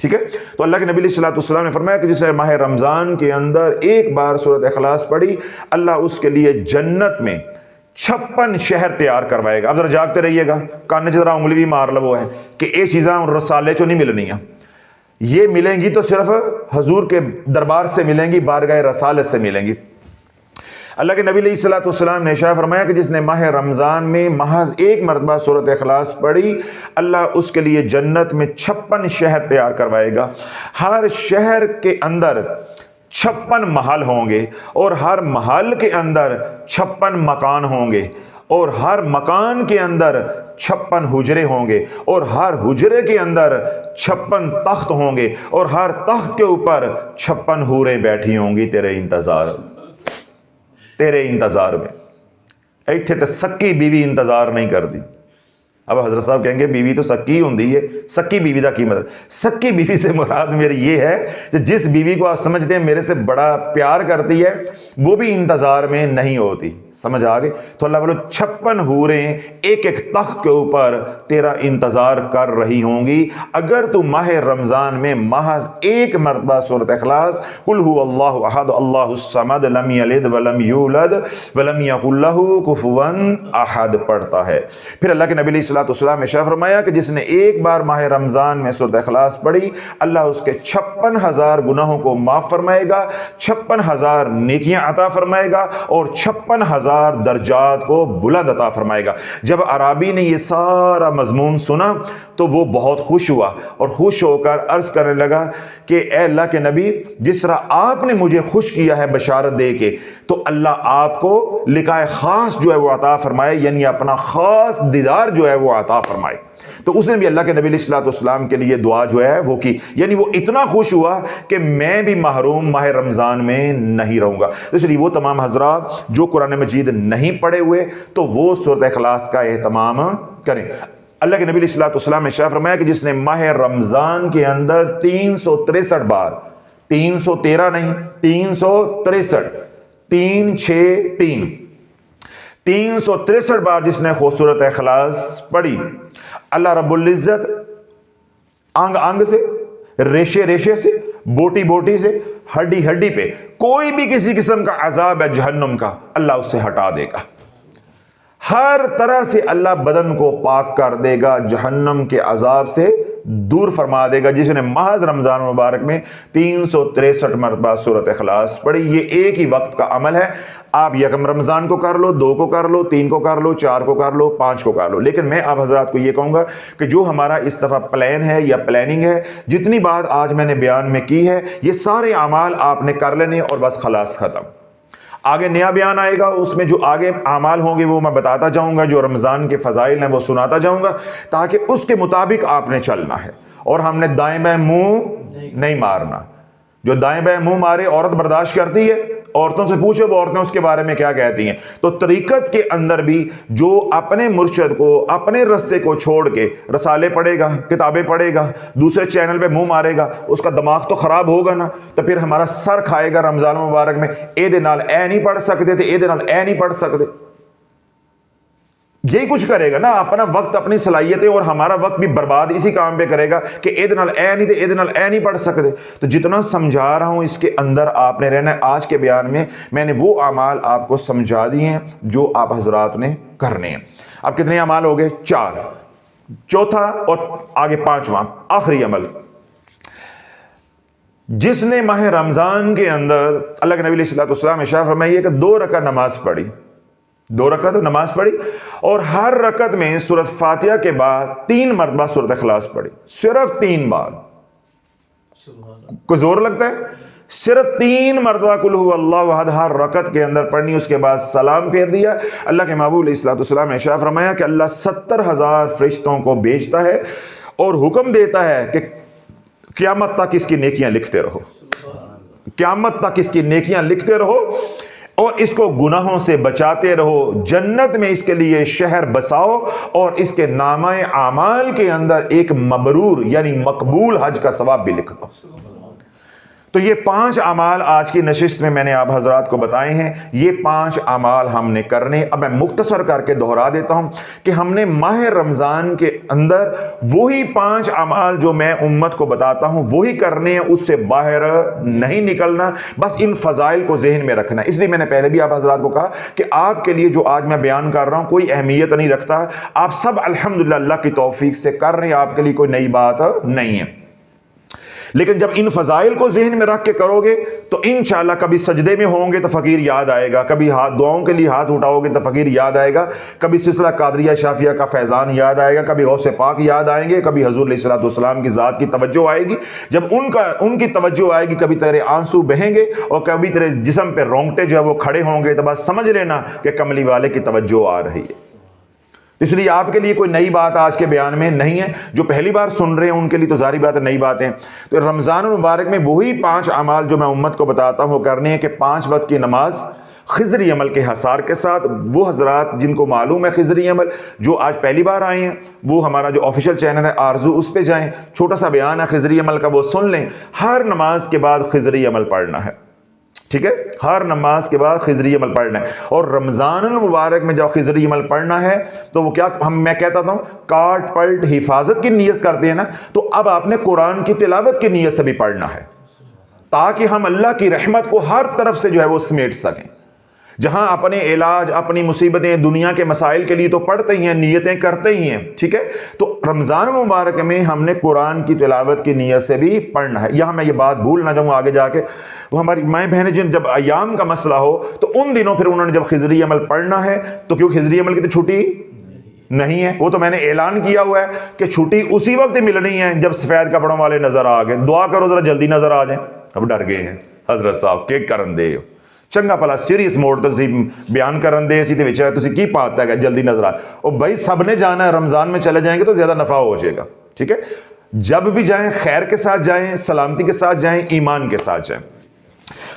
ٹھیک ہے؟ تو اللہ کے نبی علیہ الصلوۃ والسلام نے فرمایا کہ جس نے ماہ رمضان کے اندر ایک بار سورۃ اخلاص پڑھی، اللہ اس کے لیے جنت میں 56 شہر تیار کروائے گا۔ اب ذرا جاگتے رہیے گا، کان جذرا انگلی بھی مار لو ہے کہ یہ چیزاں رسالے چوں نہیں ملنی ہیں، یہ ملیں گی تو صرف حضور کے دربار سے ملیں گی، بارگاہ رسالت سے ملیں گی۔ اللہ کے نبی علیہ الصلوۃ والسلام نے ارشاد فرمایا کہ جس نے ماہ رمضان میں محض ایک مرتبہ سورۃ اخلاص پڑھی، اللہ اس کے لیے جنت میں 56 شہر تیار کروائے گا۔ ہر شہر کے اندر 56 محل ہوں گے، اور ہر محل کے اندر 56 مکان ہوں گے، اور ہر مکان کے اندر 56 حجرے ہوں گے، اور ہر حجرے کے اندر 56 تخت ہوں گے، اور ہر تخت کے اوپر 56 حوریں بیٹھی ہوں گی تیرے انتظار میں۔ ایتھے تے سکی بیوی انتظار نہیں کر دی۔ اب حضرت صاحب کہیں گے بیوی تو سکی ہوندی ہے، سکی بیوی دا کی مطلب؟ سکی بیوی سے مراد میری یہ ہے کہ جس بیوی کو آپ سمجھتے ہیں میرے سے بڑا پیار کرتی ہے، وہ بھی انتظار میں نہیں ہوتی۔ سمجھ آگے؟ تو اللہ بولو 56 حوریں ایک ایک تخت کے اوپر تیرا انتظار کر رہی ہوں گی اگر تو ماہ رمضان میں محض ایک مرتبہ سورۃ اخلاص قل هو اللہ احد اللہ الصمد لم یلد ولم یولد ولم یکن لہ کفوا احد پڑھتا ہے۔ پھر اللہ کے نبی علیہ الصلوۃ والسلام نے ارشاد فرمایا کہ جس نے ایک بار ماہ رمضان میں سورۃ اخلاص پڑھی، اللہ اس کے 56,000 گناہوں کو معاف فرمائے گا، 56,000 نیکیاں عطا فرمائے گا، اور 56,000 درجات کو بلند عطا فرمائے گا۔ جب عرابی نے یہ سارا مضمون سنا تو وہ بہت خوش ہوا، اور خوش ہو کر عرض کرنے لگا کہ اے اللہ کے نبی، جس طرح آپ نے مجھے خوش کیا ہے بشارت دے کے، تو اللہ آپ کو لقاء خاص جو ہے وہ عطا فرمائے، یعنی اپنا خاص دیدار جو ہے وہ عطا فرمائے۔ تو اس نے بھی اللہ کے نبی علیہ الصلوۃ والسلام کے لیے دعا جو ہے وہ کی، یعنی وہ اتنا خوش ہوا کہ میں بھی محروم ماہ رمضان میں نہیں رہوں گا۔ اس لیے وہ تمام حضرات جو قرآن مجید نہیں پڑھے ہوئے تو وہ سورۃ اخلاص کا اہتمام کریں۔ اللہ کے نبی علیہ الصلوۃ والسلام نے ارشاد فرمایا کہ جس نے ماہ رمضان کے اندر 363 بار، 313 نہیں، 363، 363 بار جس نے سورۃ اخلاص پڑھی، اللہ رب العزت انگ انگ سے، ریشے ریشے سے، بوٹی بوٹی سے، ہڈی ہڈی پہ کوئی بھی کسی قسم کا عذاب ہے جہنم کا، اللہ اس سے ہٹا دے گا۔ ہر طرح سے اللہ بدن کو پاک کر دے گا، جہنم کے عذاب سے دور فرما دے گا، جس نے محض رمضان مبارک میں 363 مرتبہ سورۃ اخلاص پڑھی۔ یہ ایک ہی وقت کا عمل ہے، آپ یکم رمضان کو کر لو، 2 کو کر لو، 3 کو کر لو، 4 کو کر لو، 5 کو کر لو۔ لیکن میں آپ حضرات کو یہ کہوں گا کہ جو ہمارا اس دفعہ پلان ہے یا پلاننگ ہے، جتنی بات آج میں نے بیان میں کی ہے، یہ سارے اعمال آپ نے کر لینے اور بس خلاص ختم۔ آگے نیا بیان آئے گا، اس میں جو آگے اعمال ہوں گے وہ میں بتاتا جاؤں گا، جو رمضان کے فضائل ہیں وہ سناتا جاؤں گا، تاکہ اس کے مطابق آپ نے چلنا ہے، اور ہم نے دائیں بائیں منہ نہیں مارنا۔ جو دائیں بائیں منہ مارے عورت برداشت کرتی ہے، عورتوں سے پوچھو وہ عورتیں اس کے بارے میں کیا کہتی ہیں۔ تو طریقت کے اندر بھی جو اپنے مرشد کو، اپنے رستے کو چھوڑ کے رسالے پڑھے گا، کتابیں پڑھے گا، دوسرے چینل پہ منہ مارے گا، اس کا دماغ تو خراب ہوگا نا۔ تو پھر ہمارا سر کھائے گا رمضان مبارک میں، اے دے نال اے نہیں پڑھ سکتے تھے، اے دے نال اے نہیں پڑھ سکتے، یہی کچھ کرے گا نا، اپنا وقت، اپنی صلاحیتیں اور ہمارا وقت بھی برباد اسی کام پہ کرے گا کہ اے دے نال اے نہیں تھے، اے دے نال اے نہیں پڑھ سکتے۔ تو جتنا سمجھا رہا ہوں اس کے اندر آپ نے رہنا ہے۔ آج کے بیان میں نے وہ اعمال آپ کو سمجھا دیے ہیں جو آپ حضرات نے کرنے ہیں۔ اب کتنے اعمال ہو گئے؟ 4۔ چوتھا اور آگے 5واں آخری عمل، جس نے ماہ رمضان کے اندر اللہ کے نبی علیہ الصلوۃ والسلام ارشاد فرمایا کہ 2 رکعت نماز پڑھی، 2 رکعت نماز پڑھی، اور ہر رکعت میں سورۃ فاتحہ کے بعد 3 مرتبہ سورۃ اخلاص پڑھی، صرف 3 بار۔ کوئی زور لگتا ہے؟ صرف 3 مرتبہ قل هو اللہ احد ہر رکعت کے اندر پڑھنی، اس کے بعد سلام پھیر دیا۔ اللہ کے محبوب علیہ الصلوۃ والسلام نے ارشاد فرمایا کہ اللہ 70,000 فرشتوں کو بھیجتا ہے اور حکم دیتا ہے کہ قیامت تک اس کی نیکیاں لکھتے رہو، قیامت تک اس کی نیکیاں لکھتے رہو، اور اس کو گناہوں سے بچاتے رہو، جنت میں اس کے لیے شہر بساؤ، اور اس کے نامہ اعمال کے اندر ایک مبرور یعنی مقبول حج کا ثواب بھی لکھ دو۔ تو یہ 5 اعمال آج کی نشست میں نے آپ حضرات کو بتائے ہیں۔ یہ 5 اعمال ہم نے کرنے۔ اب میں مختصر کر کے دہرا دیتا ہوں کہ ہم نے ماہ رمضان کے اندر وہی 5 اعمال جو میں امت کو بتاتا ہوں وہی کرنے ہیں، اس سے باہر نہیں نکلنا، بس ان فضائل کو ذہن میں رکھنا۔ اس لیے میں نے پہلے بھی آپ حضرات کو کہا کہ آپ کے لیے جو آج میں بیان کر رہا ہوں کوئی اہمیت نہیں رکھتا، آپ سب الحمدللہ اللہ کی توفیق سے کر رہے ہیں، آپ کے لیے کوئی نئی بات نہیں ہے۔ لیکن جب ان فضائل کو ذہن میں رکھ کے کرو گے تو انشاءاللہ کبھی سجدے میں ہوں گے تو فقیر یاد آئے گا، کبھی دعاؤں کے لیے ہاتھ اٹھاؤ گے تو فقیر یاد آئے گا، کبھی سلسلہ قادریہ شافیہ کا فیضان یاد آئے گا، کبھی غوث پاک یاد آئیں گے، کبھی حضور علیہ الصلوۃ والسلام کی ذات کی توجہ آئے گی۔ جب ان کی توجہ آئے گی، کبھی تیرے آنسو بہیں گے اور کبھی تیرے جسم پہ رونگٹے جو ہے وہ کھڑے ہوں گے، تو بس سمجھ لینا کہ کملی والے کی توجہ آ رہی ہے۔ اس لیے آپ کے لیے کوئی نئی بات آج کے بیان میں نہیں ہے، جو پہلی بار سن رہے ہیں ان کے لیے تو ظاہری بات ہے نئی باتیں۔ تو رمضان المبارک میں وہی 5 اعمال جو میں امت کو بتاتا ہوں وہ کرنے ہیں کہ 5 وقت کی نماز خضری عمل کے حصار کے ساتھ۔ وہ حضرات جن کو معلوم ہے خضری عمل، جو آج پہلی بار آئے ہیں، وہ ہمارا جو آفیشیل چینل ہے آرزو، اس پہ جائیں، چھوٹا سا بیان ہے خضری عمل کا، وہ سن لیں۔ ہر نماز کے بعد خضری عمل پڑھنا ہے، ٹھیک ہے؟ ہر نماز کے بعد خضری عمل پڑھنا ہے۔ اور رمضان المبارک میں جب خضری عمل پڑھنا ہے تو وہ کیا میں کہتا ہوں، کاٹ پلٹ حفاظت کی نیت کرتے ہیں نا، تو اب آپ نے قرآن کی تلاوت کی نیت سے بھی پڑھنا ہے، تاکہ ہم اللہ کی رحمت کو ہر طرف سے جو ہے وہ سمیٹ سکیں۔ جہاں اپنے علاج، اپنی مصیبتیں، دنیا کے مسائل کے لیے تو پڑھتے ہی ہیں، نیتیں کرتے ہی ہیں، ٹھیک ہے؟ تو رمضان المبارک میں ہم نے قرآن کی تلاوت کی نیت سے بھی پڑھنا ہے۔ یہاں میں یہ بات بھول نہ جاؤں آگے جا کے، وہ ہماری مائیں بہنیں جب ایام کا مسئلہ ہو تو ان دنوں پھر انہوں نے جب خضری عمل پڑھنا ہے تو کیوں خضری عمل کی تو چھٹی نہیں ہے، وہ تو میں نے اعلان کیا ہوا ہے کہ چھٹی اسی وقت ہی ملنی ہے جب سفید کپڑوں والے نظر آ گئے۔ دعا کرو ذرا جلدی نظر آ جائیں۔ اب ڈر گئے ہیں حضرت صاحب کہ کرن دے چنگا پلا سیریس موڈ تو تسی بیان کرن دے سی تے وچ تسی کی پاتا ہے کہ جلدی نظر آ، او بھائی سب نے جانا ہے، رمضان میں چلے جائیں گے تو زیادہ نفع ہو جائے گا، ٹھیک ہے؟ جب بھی جائیں خیر کے ساتھ جائیں، سلامتی کے ساتھ جائیں، ایمان کے ساتھ جائیں۔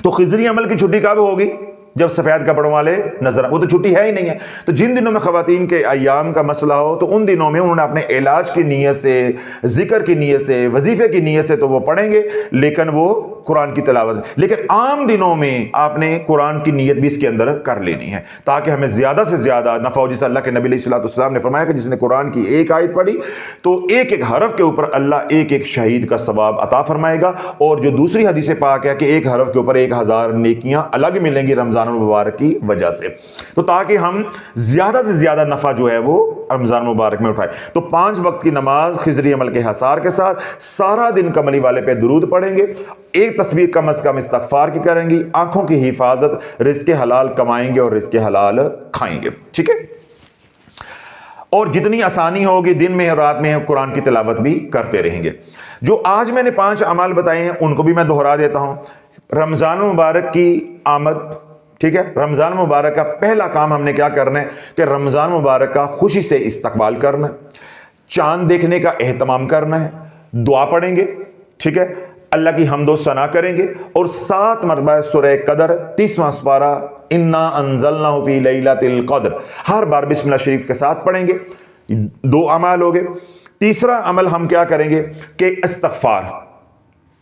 تو خضری عمل کی چھٹی کب ہوگی؟ جب سفید کپڑوں والے نظر، وہ تو چھٹی ہے ہی نہیں ہے۔ تو جن دنوں میں خواتین کے ایام کا مسئلہ ہو تو ان دنوں میں انہوں نے اپنے علاج کی نیت سے، ذکر کی نیت سے، وظیفے کی نیت سے تو وہ پڑھیں گے، لیکن وہ قرآن کی تلاوت۔ لیکن عام دنوں میں آپ نے قرآن کی نیت بھی اس کے اندر کر لینی ہے تاکہ ہمیں زیادہ سے زیادہ نفع ہو۔ جس اللہ کے نبی علیہ الصلوۃ والسلام نے فرمایا کہ جس نے قرآن کی ایک آیت پڑھی تو ایک ایک حرف کے اوپر اللہ ایک ایک شہید کا ثواب عطا فرمائے گا، اور جو دوسری حدیث پاک ہے کہ ایک حرف کے اوپر 1000 نیکیاں الگ ملیں گی رمضان المبارک کی وجہ سے۔ تو تاکہ ہم زیادہ سے زیادہ نفع جو ہے وہ رمضان مبارک میں اٹھائے، تو 5 وقت کی نماز خضری عمل کے حصار کے ساتھ، سارا دن کملی والے پہ درود پڑھیں گے، ایک تصویر کم از کم استغفار کی کریں گی، آنکھوں کی حفاظت، رزق حلال کمائیں گے اور رزق حلال کھائیں گے، ٹھیک ہے؟ اور جتنی آسانی ہوگی دن میں اور رات میں قرآن کی تلاوت بھی کرتے رہیں گے۔ جو آج میں نے 5 اعمال بتائے ہیں ان کو بھی میں دہرا دیتا ہوں۔ رمضان مبارک کی آمد، ٹھیک ہے؟ رمضان مبارک کا پہلا کام ہم نے کیا کرنا ہے کہ رمضان مبارک کا خوشی سے استقبال کرنا ہے، چاند دیکھنے کا اہتمام کرنا ہے، دعا پڑھیں گے، ٹھیک ہے؟ اللہ کی حمد و ثنا کریں گے، اور 7 مرتبہ سورہ قدر 30واں سپارہ انا انزلناہ فی لیلۃ القدر ہر بار بسم اللہ شریف کے ساتھ پڑھیں گے۔ 2 اعمال ہو گئے۔ تیسرا عمل ہم کیا کریں گے کہ استغفار،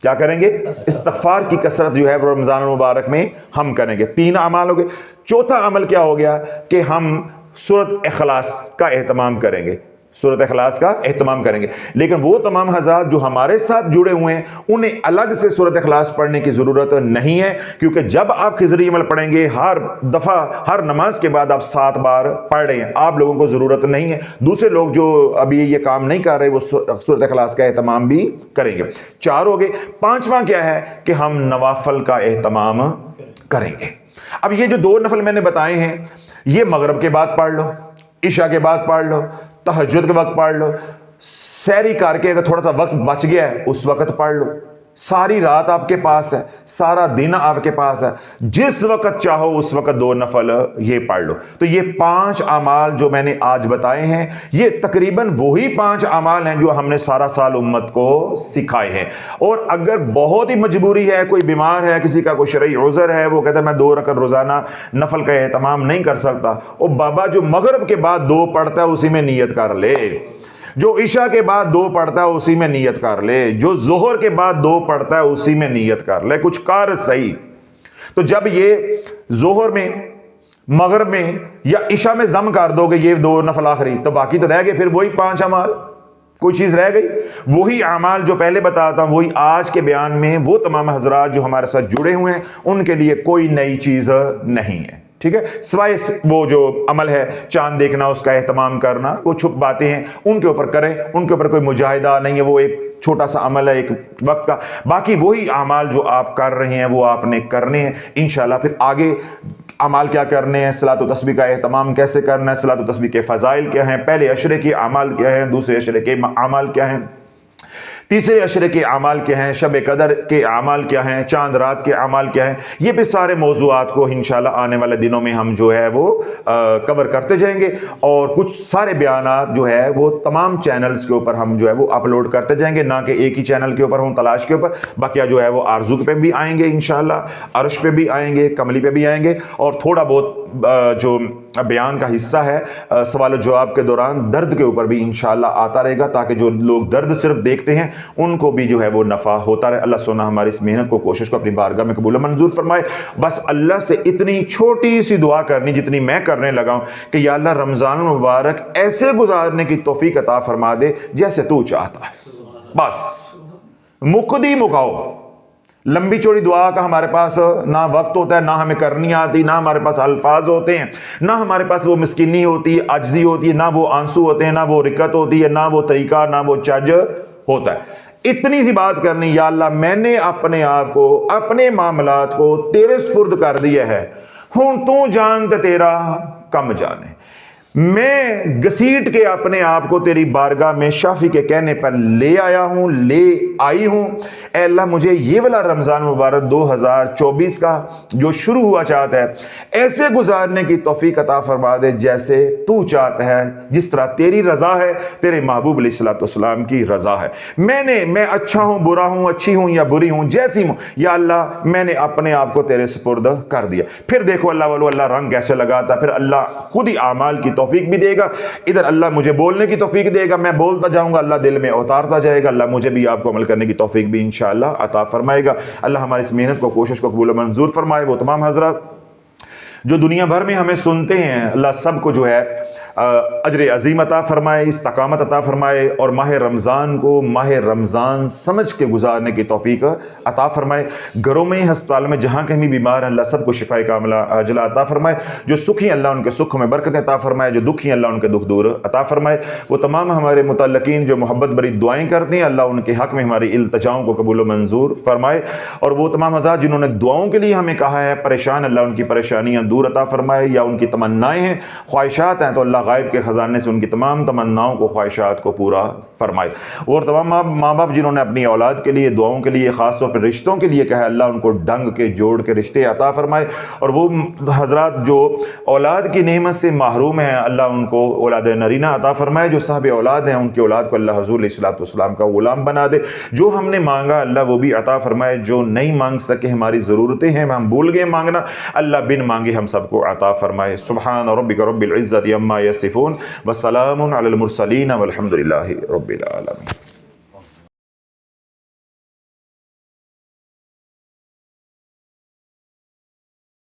کیا کریں گے؟ استغفار کی کثرت جو ہے رمضان المبارک میں ہم کریں گے۔ 3 اعمال ہو گئے۔ چوتھا عمل کیا ہو گیا کہ ہم سورۃ اخلاص کا اہتمام کریں گے، سورۃ اخلاص کا اہتمام کریں گے۔ لیکن وہ تمام حضرات جو ہمارے ساتھ جڑے ہوئے ہیں انہیں الگ سے سورۃ اخلاص پڑھنے کی ضرورت نہیں ہے، کیونکہ جب آپ خضری عمل پڑھیں گے ہر دفعہ ہر نماز کے بعد آپ 7 بار پڑھ رہے ہیں، آپ لوگوں کو ضرورت نہیں ہے۔ دوسرے لوگ جو ابھی یہ کام نہیں کر رہے وہ سورۃ اخلاص کا اہتمام بھی کریں گے۔ 4 ہو گئے۔ 5واں کیا ہے کہ ہم نوافل کا اہتمام کریں گے۔ اب یہ جو 2 نفل میں نے بتائے ہیں یہ مغرب کے بعد پڑھ لو، عشاء کے بعد پڑھ لو، تہجد کے وقت پڑھ لو، سحری کر کے اگر تھوڑا سا وقت بچ گیا ہے اس وقت پڑھ لو، ساری رات آپ کے پاس ہے، سارا دن آپ کے پاس ہے، جس وقت چاہو اس وقت 2 نفل یہ پڑھ لو۔ تو یہ 5 اعمال جو میں نے آج بتائے ہیں یہ تقریباً وہی 5 اعمال ہیں جو ہم نے سارا سال امت کو سکھائے ہیں۔ اور اگر بہت ہی مجبوری ہے، کوئی بیمار ہے، کسی کا کوئی شرعی عذر ہے، وہ کہتا ہے میں 2 رکعت روزانہ نفل کا اہتمام نہیں کر سکتا، اور بابا جو مغرب کے بعد 2 پڑھتا ہے اسی میں نیت کر لے، جو عشاء کے بعد 2 پڑھتا ہے اسی میں نیت کر لے، جو ظہر کے بعد 2 پڑھتا ہے اسی میں نیت کر لے، کچھ کر صحیح۔ تو جب یہ ظہر میں، مغرب میں یا عشاء میں ضم کر دو گے یہ 2 نفل آخری، تو باقی تو رہ گئے پھر وہی 5 اعمال، کوئی چیز رہ گئی؟ وہی اعمال جو پہلے بتاتا ہوں وہی آج کے بیان میں وہ تمام حضرات جو ہمارے ساتھ جڑے ہوئے ہیں ان کے لیے کوئی نئی چیز نہیں ہے، ٹھیک ہے؟ سوائے وہ جو عمل ہے چاند دیکھنا، اس کا اہتمام کرنا، وہ چھپ باتیں ہیں ان کے اوپر کریں، ان کے اوپر کوئی مجاہدہ نہیں ہے، وہ ایک چھوٹا سا عمل ہے ایک وقت کا، باقی وہی اعمال جو آپ کر رہے ہیں وہ آپ نے کرنے ہیں انشاءاللہ۔ پھر آگے اعمال کیا کرنے ہیں، صلاۃ و تسبیح کا اہتمام کیسے کرنا ہے، صلاۃ و تسبیح کے فضائل کیا ہیں، پہلے عشرے کے اعمال کیا ہیں، دوسرے عشرے کے اعمال کیا ہیں، تیسرے عشرے کے اعمال کیا ہیں، شب قدر کے اعمال کیا ہیں، چاند رات کے اعمال کیا ہیں، یہ بھی سارے موضوعات کو انشاءاللہ آنے والے دنوں میں ہم جو ہے وہ کور کرتے جائیں گے، اور کچھ سارے بیانات جو ہے وہ تمام چینلز کے اوپر ہم جو ہے وہ اپلوڈ کرتے جائیں گے، نہ کہ ایک ہی چینل کے اوپر ہوں تلاش کے اوپر، بقیہ جو ہے وہ آرزو پہ بھی آئیں گے انشاءاللہ، عرش پہ بھی آئیں گے، کملی پہ بھی آئیں گے، اور تھوڑا بہت جو بیان کا حصہ ہے سوال و جواب کے دوران درد کے اوپر بھی انشاءاللہ آتا رہے گا، تاکہ جو لوگ درد صرف دیکھتے ہیں ان کو بھی جو ہے وہ نفع ہوتا رہے۔ اللہ سونا ہماری اس محنت کو، کوشش کو اپنی بارگاہ میں قبول و منظور فرمائے۔ بس اللہ سے اتنی چھوٹی سی دعا کرنی جتنی میں کرنے لگا ہوں کہ یا اللہ رمضان المبارک ایسے گزارنے کی توفیق عطا فرما دے جیسے تو چاہتا ہے، بس مقدی مکاؤ۔ لمبی چوڑی دعا کا ہمارے پاس نہ وقت ہوتا ہے، نہ ہمیں کرنی آتی، نہ ہمارے پاس الفاظ ہوتے ہیں، نہ ہمارے پاس وہ مسکینی ہوتی ہے، عجزی ہوتی ہے، نہ وہ آنسو ہوتے ہیں، نہ وہ رکت ہوتی ہے، نہ وہ طریقہ، نہ وہ چج ہوتا ہے۔ اتنی سی بات کرنی، یا اللہ میں نے اپنے آپ کو، اپنے معاملات کو تیرے سپرد کر دیا ہے، ہوں تو جان تے تیرا کم جانے، میں گھسیٹ کے اپنے آپ کو تیری بارگاہ میں شافی کے کہنے پر لے آیا ہوں، لے آئی ہوں۔ اے اللہ مجھے یہ والا رمضان مبارک 2024 کا جو شروع ہوا چاہتا ہے ایسے گزارنے کی توفیق عطا فرما دے جیسے تو چاہتا ہے، جس طرح تیری رضا ہے، تیرے محبوب علیہ الصلوۃ والسلام کی رضا ہے۔ میں اچھا ہوں، برا ہوں، اچھی ہوں یا بری ہوں، جیسی ہوں، یا اللہ میں نے اپنے آپ کو تیرے سپرد کر دیا۔ پھر دیکھو اللہ والو اللہ رنگ کیسے لگاتا، پھر اللہ خود ہی اعمال کی توفیق بھی دے گا، ادھر اللہ مجھے بولنے کی توفیق دے گا، میں بولتا جاؤں گا، اللہ دل میں اتارتا جائے گا، اللہ مجھے بھی آپ کو عمل کرنے کی توفیق بھی انشاءاللہ عطا فرمائے گا۔ اللہ ہماری اس محنت کو، کوشش کو قبول و منظور فرمائے۔ وہ تمام حضرات جو دنیا بھر میں ہمیں سنتے ہیں، اللہ سب کو جو ہے اجر عظیم عطا فرمائے، استقامت عطا فرمائے، اور ماہ رمضان کو ماہ رمضان سمجھ کے گزارنے کی توفیق عطا فرمائے۔ گھروں میں، ہسپتال میں، جہاں کہیں بھی بیمار ہیں، اللہ سب کو شفاء کاملہ عاجلہ عطا فرمائے۔ جو سکھی اللہ ان کے سکھ میں برکتیں عطا فرمائے، جو دکھی اللہ ان کے دکھ دور عطا فرمائے۔ وہ تمام ہمارے متعلقین جو محبت بری دعائیں کرتے ہیں، اللہ ان کے حق میں ہماری التجاؤں کو قبول و منظور فرمائے۔ اور وہ تمام حضرات جنہوں نے دعاؤں کے لیے ہمیں کہا ہے، پریشان، اللہ ان کی پریشانیاں دور عطا فرمائے، یا ان کی تمنائیں ہیں، خواہشات ہیں، تو اللہ غائب کے خزانے سے ان کی تمام تمناؤں کو، خواہشات کو پورا فرمائے۔ اور تمام ماں باپ جنہوں نے اپنی اولاد کے لیے، دعاؤں کے لیے، خاص طور پر رشتوں کے لیے کہا ہے، اللہ ان کو ڈنگ کے جوڑ کے رشتے عطا فرمائے۔ اور وہ حضرات جو اولاد کی نعمت سے محروم ہیں، اللہ ان کو اولاد نرینہ عطا فرمائے۔ جو صاحب اولاد ہیں ان کی اولاد کو اللہ حضور علیہ الصلوۃ والسلام کا غلام بنا دے۔ جو ہم نے مانگا اللہ وہ بھی عطا فرمائے، جو نہیں مانگ سکے، ہماری ضرورتیں ہیں، ہم بھول گئے مانگنا، اللہ بن مانگے ہم سب کو عطا فرمائے۔ سبحان ربک رب العزت عما یصفون وسلام علی المرسلین والحمد للہ رب العالمین۔